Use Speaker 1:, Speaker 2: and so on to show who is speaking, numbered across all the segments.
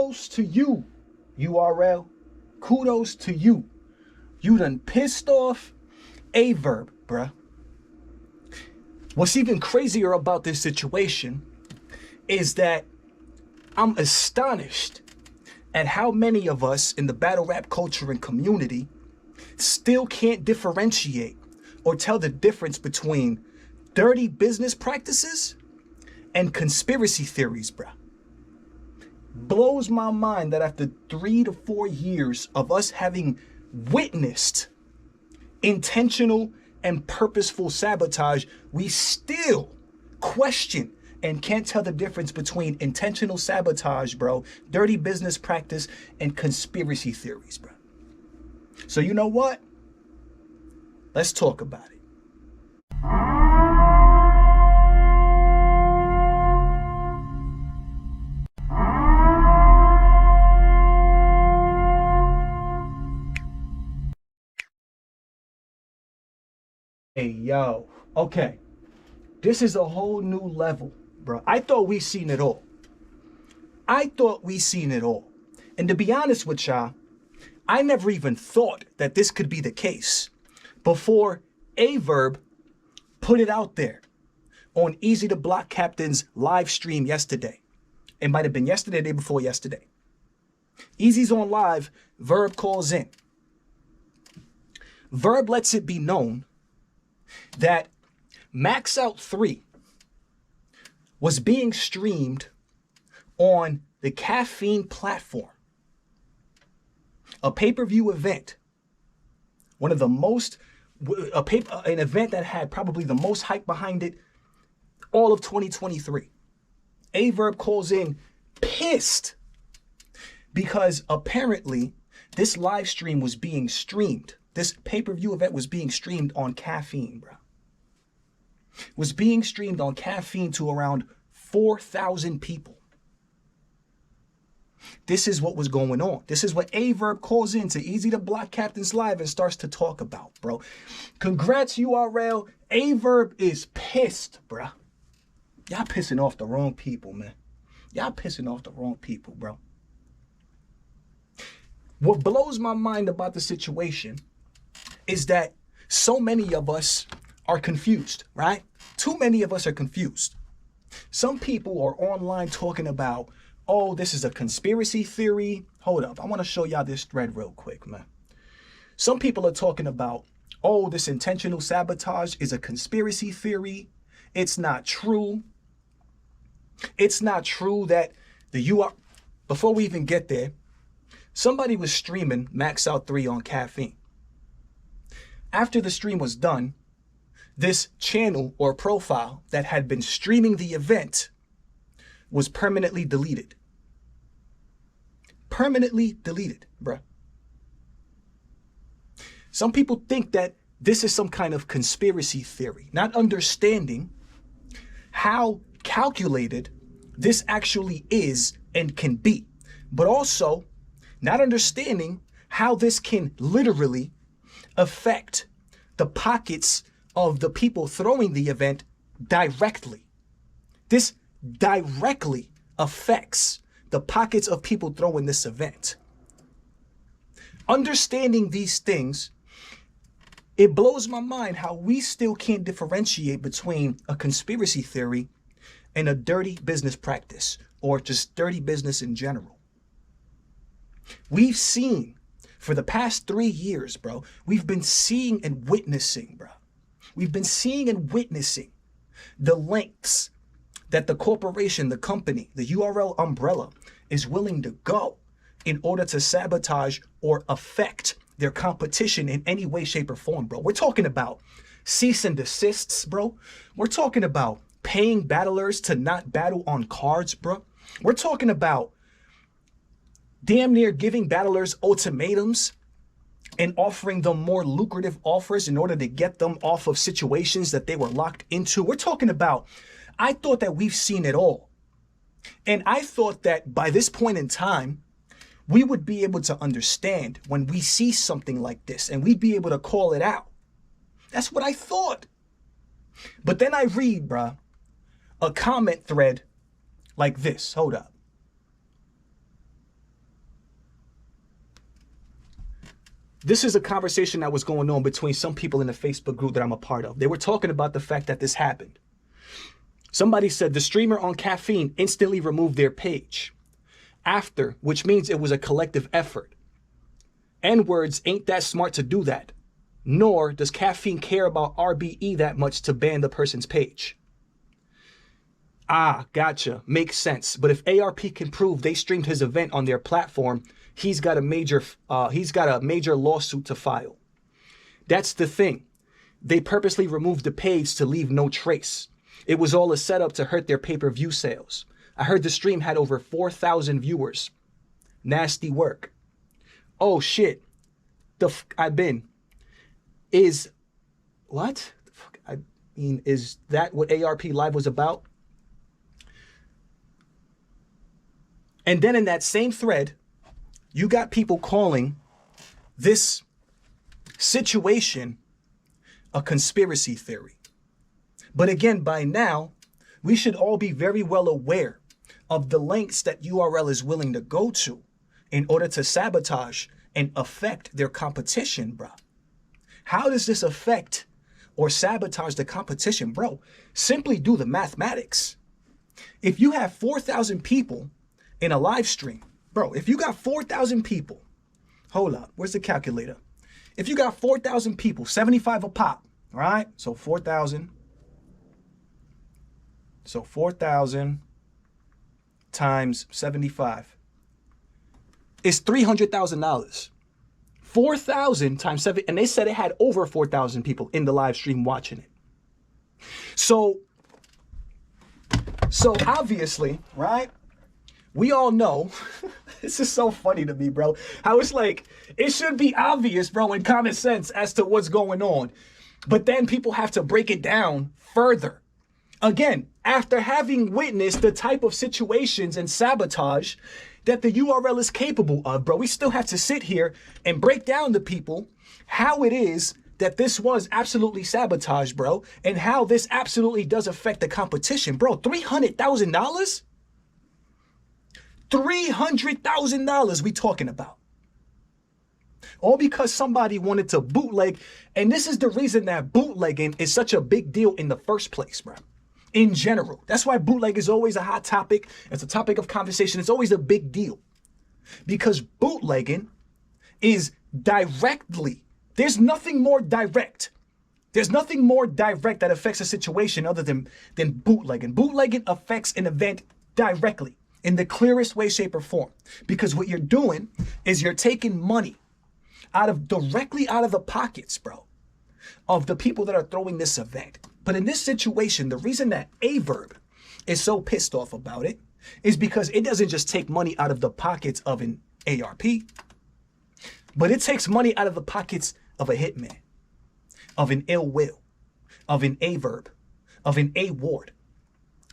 Speaker 1: kudos to you, URL. Kudos to you. You done pissed off a verb, bruh. What's even crazier about this situation is that I'm astonished at how many of us in the battle rap culture and community still can't differentiate or tell the difference between dirty business practices and conspiracy theories, bruh. Blows my mind that after 3 to 4 years of us having witnessed intentional and purposeful sabotage, we still question and can't tell the difference between intentional sabotage, bro, dirty business practice, and conspiracy theories, bro. So you know what? Let's talk about it. Hey, yo. Okay. This is a whole new level, bro. I thought we seen it all. And to be honest with y'all, I never even thought that this could be the case before a verb put it out there on Easy to Block Captain's live stream yesterday. It might have been yesterday, the day before yesterday. Easy's on live, Verb calls in. Verb lets it be known that Max Out 3 was being streamed on the Caffeine platform, a pay-per-view event, one of the most, an event that had probably the most hype behind it all of 2023. A verb calls in pissed because apparently this live stream was being streamed. This pay-per-view event was being streamed on Caffeine, bro. Was being streamed on Caffeine to around 4,000 people. This is what was going on. This is what a verb calls in to Easy to Block Captain's live and starts to talk about, bro. Congrats, URL. A verb is pissed, bro. Y'all pissing off the wrong people, man. Y'all pissing off the wrong people, bro. What blows my mind about the situation is that so many of us are confused, right? Too many of us are confused. Some people are online talking about, oh, this is a conspiracy theory. Hold up, I want to show y'all this thread real quick, man. Some people are talking about, oh, this intentional sabotage is a conspiracy theory. It's not true. It's not true that before we even get there, somebody was streaming Max Out 3 on Caffeine. After the stream was done, this channel or profile that had been streaming the event was permanently deleted. Permanently deleted, bruh. Some people think that this is some kind of conspiracy theory, not understanding how calculated this actually is and can be, but also not understanding how this can literally affect the pockets of the people throwing the event directly. This directly affects the pockets of people throwing this event. Understanding these things, it blows my mind how we still can't differentiate between a conspiracy theory and a dirty business practice, or just dirty business in general. We've seen for the past 3 years, bro, we've been seeing and witnessing, bro. We've been seeing and witnessing the lengths that the corporation, the company, the URL umbrella is willing to go in order to sabotage or affect their competition in any way, shape, or form, bro. We're talking about cease and desists, bro. We're talking about paying battlers to not battle on cards, bro. We're talking about damn near giving battlers ultimatums and offering them more lucrative offers in order to get them off of situations that they were locked into. We're talking about, I thought that we've seen it all. And I thought that by this point in time, we would be able to understand when we see something like this and we'd be able to call it out. That's what I thought. But then I read, bruh, a comment thread like this. Hold up. this is a conversation that was going on between some people in the Facebook group that I'm a part of. They were talking about the fact that this happened. Somebody said the streamer on Caffeine instantly removed their page after, which means it was a collective effort. N-words ain't that smart to do that. Nor does Caffeine care about RBE that much to ban the person's page. Ah, gotcha. Makes sense. But if ARP can prove they streamed his event on their platform, he's got a major lawsuit to file. That's the thing. They purposely removed the page to leave no trace. It was all a setup to hurt their pay-per-view sales. I heard the stream had over 4,000 viewers. Nasty work. Oh shit. I've been. Is what? I mean, is that what ARP Live was about? And then in that same thread, you got people calling this situation a conspiracy theory. But again, by now, we should all be very well aware of the lengths that URL is willing to go to in order to sabotage and affect their competition, bro. How does this affect or sabotage the competition, bro? Simply do the mathematics. If you have 4,000 people in a live stream, bro, if you got 4,000 people, hold up, where's the calculator? If you got 4,000 people, 75 a pop, all right? So 4,000. So 4,000 times 75 is $300,000. 4,000 times 7, and they said it had over 4,000 people in the live stream watching it. So obviously, right? We all know, this is so funny to me, bro, how it's like, it should be obvious, bro, and common sense as to what's going on. But then people have to break it down further. Again, after having witnessed the type of situations and sabotage that the URL is capable of, bro, we still have to sit here and break down to people how it is that this was absolutely sabotage, bro, and how this absolutely does affect the competition, bro. $300,000? $300,000 we talking about. All because somebody wanted to bootleg, and this is the reason that bootlegging is such a big deal in the first place, bro. In general. That's why bootleg is always a hot topic. It's a topic of conversation. It's always a big deal. Because bootlegging is directly, there's nothing more direct. There's nothing more direct that affects a situation other than bootlegging. Bootlegging affects an event directly in the clearest way, shape, or form. Because what you're doing is you're taking money directly out of the pockets, bro, of the people that are throwing this event. But in this situation, the reason that Averb is so pissed off about it is because it doesn't just take money out of the pockets of an ARP, but it takes money out of the pockets of a hitman, of an ill will, of an Averb, of an A Ward.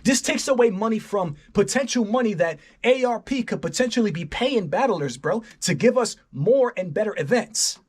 Speaker 1: This takes away money from potential money that ARP could potentially be paying battlers, bro, to give us more and better events.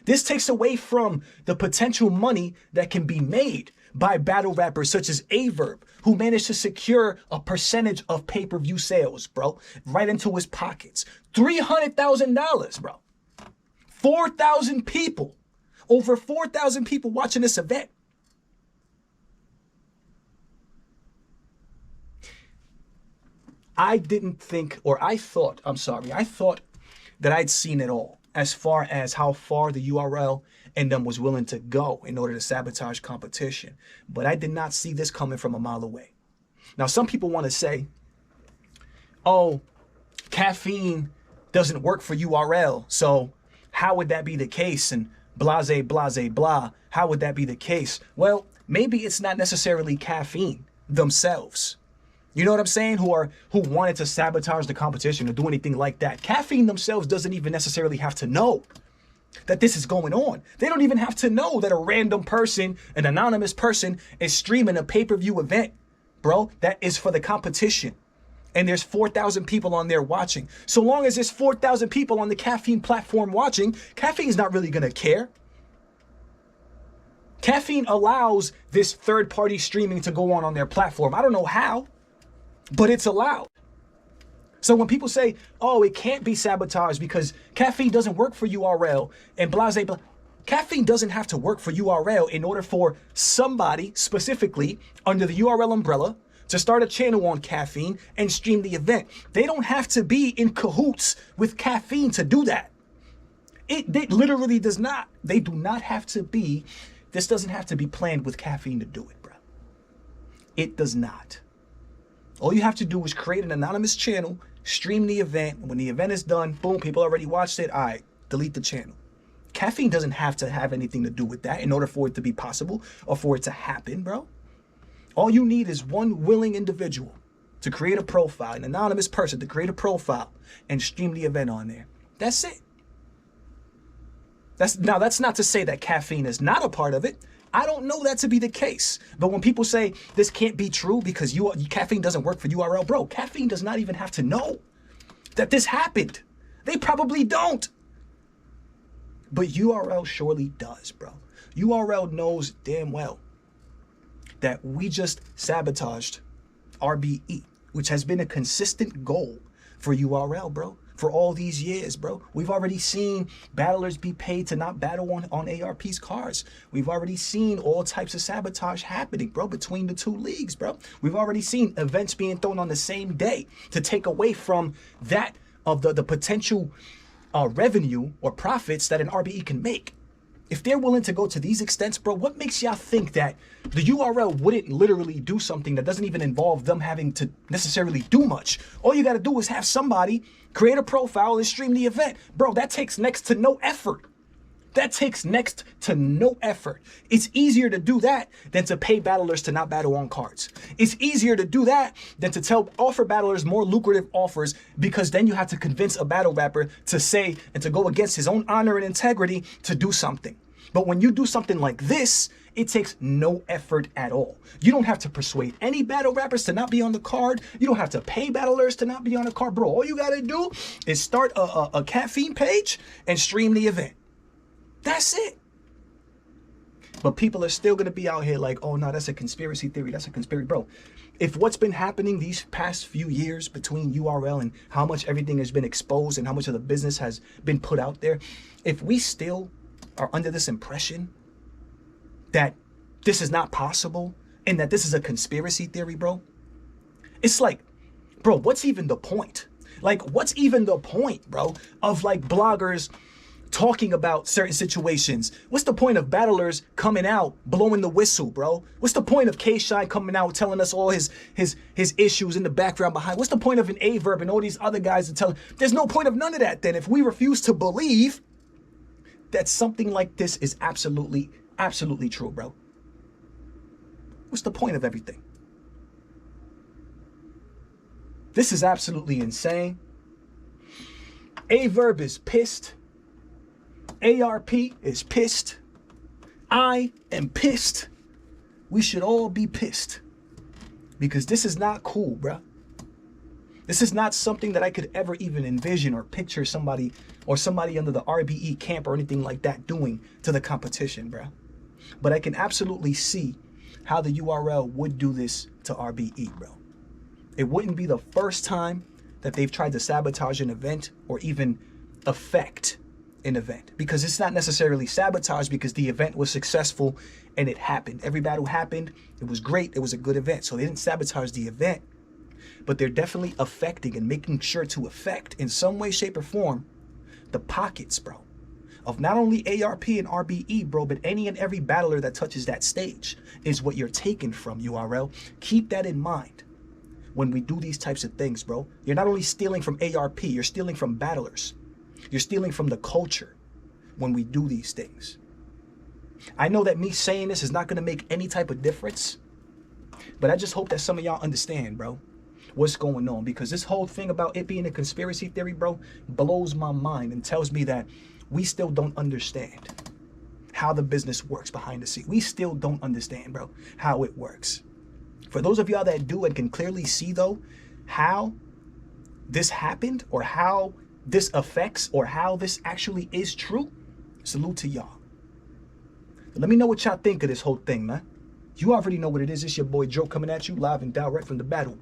Speaker 1: This takes away from the potential money that can be made by battle rappers such as Averb, who managed to secure a percentage of pay-per-view sales, bro, right into his pockets. $300,000, bro. 4,000 people, over 4,000 people watching this event. I thought that I'd seen it all as far as how far the URL and them was willing to go in order to sabotage competition. But I did not see this coming from a mile away. Now, some people want to say, oh, Caffeine doesn't work for URL, so how would that be the case? And blase, blase, blah, how would that be the case? Well, maybe it's not necessarily Caffeine themselves. You know what I'm saying? Who wanted to sabotage the competition or do anything like that. Caffeine themselves doesn't even necessarily have to know that this is going on. They don't even have to know that a random person, an anonymous person, is streaming a pay-per-view event, bro, that is for the competition. And there's 4,000 people on there watching. So long as there's 4,000 people on the Caffeine platform watching, Caffeine is not really going to care. Caffeine allows this third-party streaming to go on their platform. I don't know how, but it's allowed. So when people say, oh, it can't be sabotaged because caffeine doesn't work for URL and blah, blah, blah. Caffeine doesn't have to work for URL in order for somebody specifically under the URL umbrella to start a channel on Caffeine and stream the event. They don't have to be in cahoots with Caffeine to do that. It literally does not. They do not have to be. This doesn't have to be planned with Caffeine to do it, bro. It does not. All you have to do is create an anonymous channel, stream the event. When the event is done, boom, people already watched it. All right, delete the channel. Caffeine doesn't have to have anything to do with that in order for it to be possible or for it to happen, bro. All you need is one willing individual to create a profile, an anonymous person to create a profile and stream the event on there. That's it. That's not to say that Caffeine is not a part of it. I don't know that to be the case. But when people say this can't be true because Caffeine doesn't work for URL, bro, Caffeine does not even have to know that this happened. They probably don't. But URL surely does, bro. URL knows damn well that we just sabotaged RBE, which has been a consistent goal for URL, bro, for all these years, bro. We've already seen battlers be paid to not battle on ARP's cards. We've already seen all types of sabotage happening, bro, between the two leagues, bro. We've already seen events being thrown on the same day to take away from that of the potential revenue or profits that an RBE can make. If they're willing to go to these extents, bro, what makes y'all think that the URL wouldn't literally do something that doesn't even involve them having to necessarily do much? All you got to do is have somebody create a profile and stream the event. Bro, that takes next to no effort. That takes next to no effort. It's easier to do that than to pay battlers to not battle on cards. It's easier to do that than to offer battlers more lucrative offers, because then you have to convince a battle rapper to say and to go against his own honor and integrity to do something. But when you do something like this, it takes no effort at all. You don't have to persuade any battle rappers to not be on the card. You don't have to pay battlers to not be on the card. Bro, all you got to do is start a Caffeine page and stream the event. That's it. But people are still going to be out here like, oh, no, that's a conspiracy theory. That's a conspiracy. Bro, if what's been happening these past few years between URL and how much everything has been exposed and how much of the business has been put out there, if we still are under this impression that this is not possible and that this is a conspiracy theory, bro, it's like, bro, what's even the point? Like, what's even the point, bro, of like bloggers talking about certain situations? What's the point of battlers coming out blowing the whistle, bro? What's the point of K-Shine coming out telling us all his issues in the background behind? What's the point of an Averb and all these other guys to tell? There's no point of none of that then if we refuse to believe that something like this is absolutely true, bro. What's the point of everything? This is absolutely insane. Averb is pissed. ARP is pissed. I am pissed. We should all be pissed because this is not cool, bro. This is not something that I could ever even envision or picture somebody under the RBE camp or anything like that doing to the competition, bro. But I can absolutely see how the URL would do this to RBE, bro. It wouldn't be the first time that they've tried to sabotage an event or even affect an event, because it's not necessarily sabotage because the event was successful and it happened. Every battle happened. It was great. It was a good event. So they didn't sabotage the event, but they're definitely affecting and making sure to affect in some way, shape, or form the pockets, bro, of not only ARP and RBE, bro, but any and every battler that touches that stage is what you're taking from URL. Keep that in mind when we do these types of things, bro. You're not only stealing from ARP, you're stealing from battlers. You're stealing from the culture when we do these things. I know that me saying this is not going to make any type of difference, but I just hope that some of y'all understand, bro, what's going on, because this whole thing about it being a conspiracy theory, bro, blows my mind and tells me that we still don't understand how the business works behind the scenes. We still don't understand, bro, how it works. For those of y'all that do and can clearly see, though, how this happened or how this affects or how this actually is true, salute to y'all. Let me know what y'all think of this whole thing, man. You already know what it is. It's your boy Joe coming at you live and direct from the battle.